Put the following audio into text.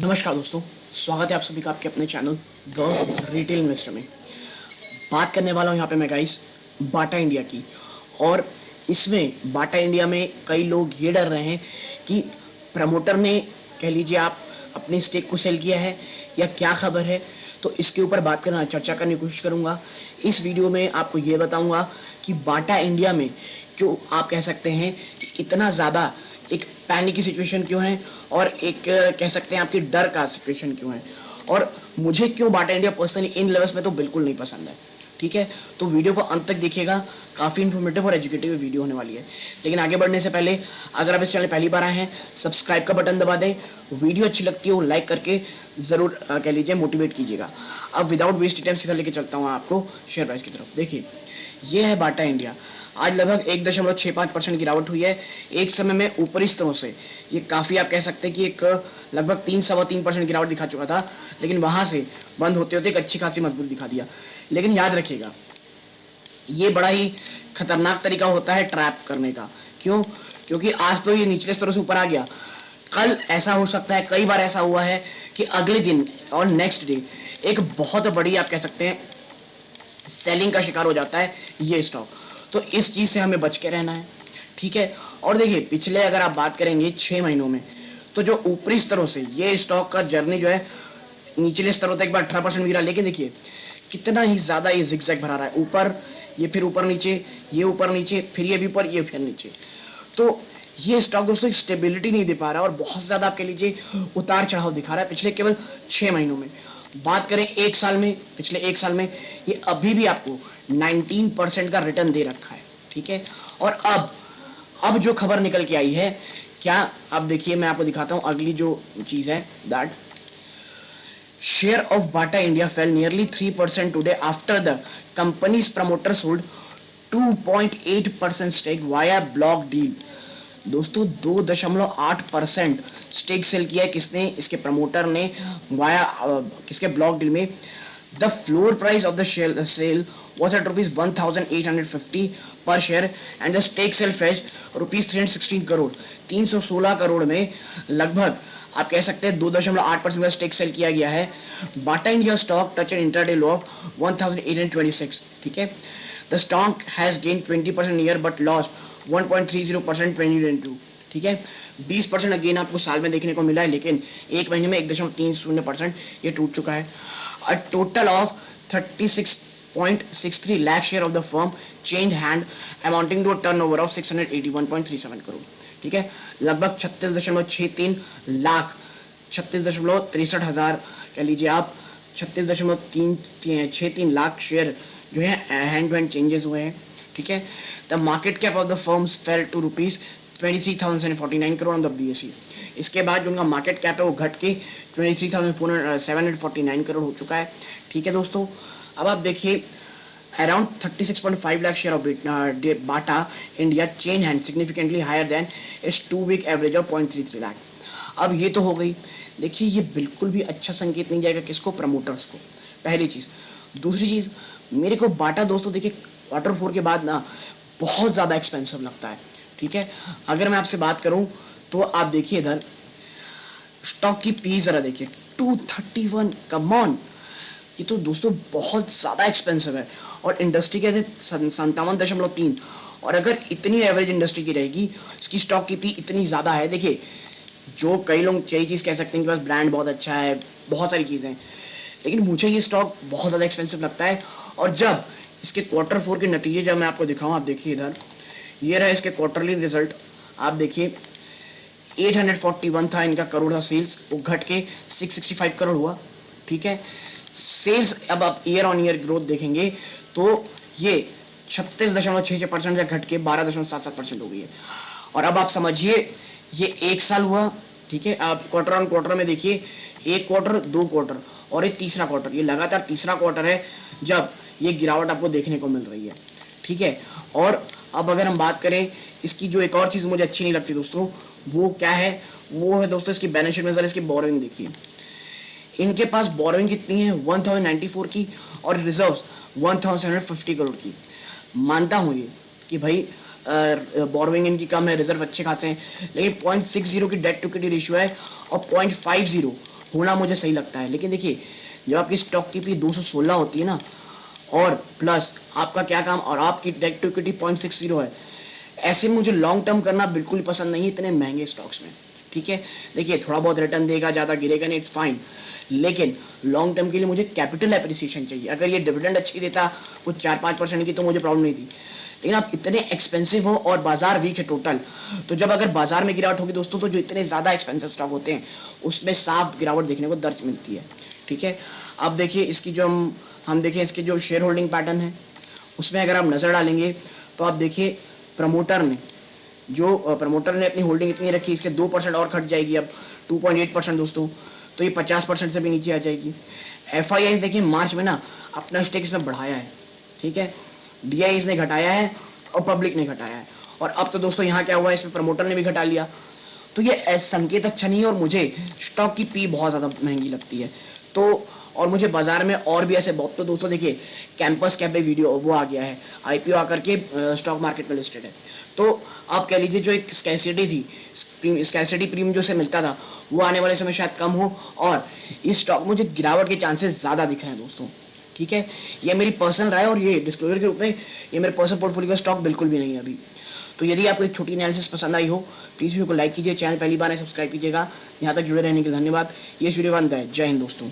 नमस्कार दोस्तों, स्वागत है आप सभी का आपके अपने चैनल द रिटेल इन्वेस्टर में। बात करने वाला हूँ यहाँ पे मैं गाइस बाटा इंडिया की। और इसमें बाटा इंडिया में कई लोग ये डर रहे हैं कि प्रमोटर ने कह लीजिए आप अपनी स्टेक को सेल किया है या क्या खबर है। तो इसके ऊपर बात करना चर्चा करने की कोशिश करूँगा। इस वीडियो में आपको ये बताऊँगा कि बाटा इंडिया में जो आप कह सकते हैं कि इतना ज़्यादा एक पैनिक की सिचुएशन क्यों है और एक कह सकते हैं आपकी डर का सिचुएशन क्यों है, और मुझे क्यों Bata India personally in levels में तो बिल्कुल नहीं पसंद है। ठीक है, तो वीडियो को अंत तक देखिएगा, काफ़ी इन्फॉर्मेटिव और एजुकेटिव वीडियो होने वाली है। लेकिन आगे बढ़ने से पहले अगर आप इस चैनल पहली बार आए हैं, सब्सक्राइब का बटन दबा दें। वीडियो अच्छी लगती हो लाइक करके ज़रूर कह लीजिए मोटिवेट कीजिएगा। अब विदाउट वेस्ट टाइम सीधा लेके चलता हूँ आपको शेयर प्राइस की तरफ। देखिए, ये है बाटा इंडिया। आज लगभग 1.65% गिरावट हुई है। एक समय में ऊपरी स्तरों से ये काफ़ी आप कह सकते हैं कि एक लगभग 3-3.25% गिरावट दिखा चुका था, लेकिन वहाँ से बंद होते होते एक अच्छी खासी मजबूती दिखा दिया। लेकिन याद रखिएगा, ये बड़ा ही खतरनाक तरीका होता है ट्रैप करने का। क्यों? क्योंकि आज तो ये निचले स्तरों से ऊपर आ गया, कल ऐसा हो सकता है, कई बार ऐसा हुआ है कि अगले दिन और नेक्स्ट डे एक बहुत बड़ी आप कह सकते हैं सेलिंग का शिकार हो जाता है ये स्टॉक। तो इस चीज़ से हमें बच के रहना है। ठीक है, और देखिए पिछले अगर आप बात करेंगे 6 महीनों में, तो जो ऊपरी स्तरों से ये स्टॉक का जर्नी जो है निचले स्तरों तक एक बार 18% गिरा, लेकिन देखिए कितना ही ज़्यादा ये जिगजैग भरा रहा है। ऊपर ये, फिर ऊपर नीचे, ये ऊपर नीचे, फिर ये भी ऊपर, ये फिर नीचे। तो ये स्टॉक दोस्तों एक स्टेबिलिटी नहीं दे पा रहा है और बहुत ज़्यादा आप कह लीजिए उतार चढ़ाव दिखा रहा है पिछले केवल 6 महीनों में। बात करें एक साल में, पिछले एक साल में ये अभी भी आपको 19% का रिटर्न दे रखा है। ठीक है, और अब जो खबर निकल के आई है क्या, अब देखिए मैं आपको दिखाता हूं अगली जो चीज़ है, that share of Bata India fell nearly 3% today after the company's promoter sold 2.8% stake via block deal. दोस्तों 2.8% स्टेक सेल किया है किसने? इसके प्रमोटर ने वाया किसके ब्लॉक डील में। The floor price of the sale was at rupees 1850 per share and the stake sale fetched rupees 316 crore. 316 crore में लगभग आप कह सकते हैं 2.8% का स्टेक सेल किया गया है। Bata India stock touch an intraday low of 1826। ठीक है, the stock has gain 20% year but lost 1.30% 2022। ठीक है, 20% अगेन आपको साल में देखने को मिला है, लेकिन एक महीने में 1.30% ये टूट चुका है। A total of 36.63 lakh share of the firm changed hand amounting to a turnover of 681.37 crore. ठीक है, लगभग 36.63 लाख, 36.63 हजार कह लीजिए आप, 36.63 लाख शेयर जो है हैंड टू हैंड चेंजेस हुए हैं। ठीक है, the market cap of the firms fell to rupees 23,749 crore on the BSE। इसके बाद जो उनका मार्केट कैप है वो घट के 23,749 करोड़ हो चुका है। ठीक है दोस्तों, अब आप देखिए around 36.5 lakh share of Bata India change hand significantly higher than its 2 week average of 0.33 lakh. अब ये तो हो गई। देखिए ये बिल्कुल भी अच्छा संकेत नहीं जाएगा किसको? प्रमोटर्स को, पहली चीज़। दूसरी चीज़, मेरे को बाटा दोस्तों देखिए Q4 के बाद ना बहुत ज़्यादा एक्सपेंसिव लगता है। ठीक है, अगर मैं आपसे बात करूं तो आप देखिए इधर स्टॉक की पी जरा देखिए 231, कम ऑन, ये तो दोस्तों बहुत ज़्यादा एक्सपेंसिव है। और इंडस्ट्री के 57.3, और अगर इतनी एवरेज इंडस्ट्री की रहेगी, इसकी स्टॉक की पी इतनी ज़्यादा है। देखिए जो कई लोग यही चीज़ कह सकते हैं कि बस ब्रांड बहुत अच्छा है, बहुत सारी चीज़ें, लेकिन मुझे ये स्टॉक बहुत ज़्यादा एक्सपेंसिव लगता है। और जब इसके Q4 के नतीजे जब मैं आपको दिखाऊँ, आप देखिए इधर, ये रहा इसके क्वार्टरली रिजल्ट। आप देखिए 841 था इनका करोड़ का सेल्स, वो घट के 665 करोड़ हुआ। ठीक है, सेल्स अब आप ईयर ऑन ईयर ग्रोथ देखेंगे तो ये 36.66% से घट के 12.77% हो गई है। और अब आप समझिए ये एक साल हुआ। ठीक है, आप क्वार्टर ऑन क्वार्टर में देखिए, एक क्वार्टर, 2 क्वार्टर और एक तीसरा क्वार्टर, ये लगातार तीसरा क्वार्टर है जब ये गिरावट आपको देखने को मिल रही है। ठीक है, और अब अगर हम बात करें इसकी जो एक और चीज़ मुझे अच्छी नहीं लगती दोस्तों, वो क्या है? वो है दोस्तों इसकी बैलेंस शीट में जरा इसकी बोरोइंग देखिए। इनके पास बोरोइंग कितनी है? 1094 की, और रिजर्व्स 1750 करोड़ की। मानता हूँ ये कि भाई बोरोइंग इनकी कम है, रिजर्व अच्छे खासे हैं, लेकिन 0.60 की डेट टू इक्विटी रेशियो है और 0.50 होना मुझे सही लगता है। लेकिन देखिए, जब आपकी स्टॉक की पी 216 होती है ना, और प्लस आपका क्या काम और आपकी डेट टू इक्विटी 0.60 है, ऐसे में मुझे लॉन्ग टर्म करना बिल्कुल पसंद नहीं है इतने महंगे स्टॉक्स में। ठीक है, देखिए थोड़ा बहुत रिटर्न देगा, ज़्यादा गिरेगा नहीं, इट्स फाइन, लेकिन लॉन्ग टर्म के लिए मुझे कैपिटल एप्रिसिएशन चाहिए। अगर ये डिविडेंड अच्छी देता कुछ 4-5% की तो मुझे प्रॉब्लम नहीं थी, लेकिन आप इतने एक्सपेंसिव हो और बाजार वीक है टोटल, तो जब अगर बाजार में गिरावट होगी दोस्तों, तो जो इतने ज़्यादा एक्सपेंसिव स्टॉक होते हैं उसमें साफ गिरावट देखने को दर्ज मिलती है। ठीक है, अब देखिए इसकी जो हम देखें इसके जो शेयर होल्डिंग पैटर्न है, उसमें अगर आप नज़र डालेंगे तो आप देखिए प्रमोटर ने अपनी होल्डिंग इतनी रखी, इससे 2% और घट जाएगी अब 2.8% दोस्तों, तो ये 50% से भी नीचे आ जाएगी। एफ आई आई देखिए मार्च में ना अपना स्टेक इसमें बढ़ाया है। ठीक है, डी आई ने घटाया है और पब्लिक ने घटाया है, और अब तो दोस्तों यहाँ क्या हुआ है, इसमें प्रमोटर ने भी घटा लिया। तो ये संकेत अच्छा नहीं है, और मुझे स्टॉक की पी बहुत ज़्यादा महंगी लगती है। तो और मुझे बाजार में और भी ऐसे बहुत, तो दोस्तों देखिए कैंपस कैप पे वीडियो वो आ गया है, आईपीओ आकर के स्टॉक मार्केट में लिस्टेड है। तो आप कह लीजिए जो एक स्कैसिटी थी, स्कैसिटी प्रीमियम जो से मिलता था, वो आने वाले समय शायद कम हो, और इस स्टॉक में मुझे गिरावट के चांसेस ज़्यादा दिख रहे हैं दोस्तों। ठीक है, ये मेरी पर्सनल राय, और ये डिस्क्लोजर के रूप में ये मेरे पर्सनल पोर्टफोलियो का स्टॉक बिल्कुल भी नहीं है अभी। तो यदि आपको एक छोटी एनालिसिस पसंद आई हो, प्लीज़ वीडियो को लाइक कीजिए, चैनल पहली बार है सब्सक्राइब कीजिएगा। यहाँ तक जुड़े रहने के लिए धन्यवाद। ये इस वीडियो का अंत है। जय हिंद दोस्तों।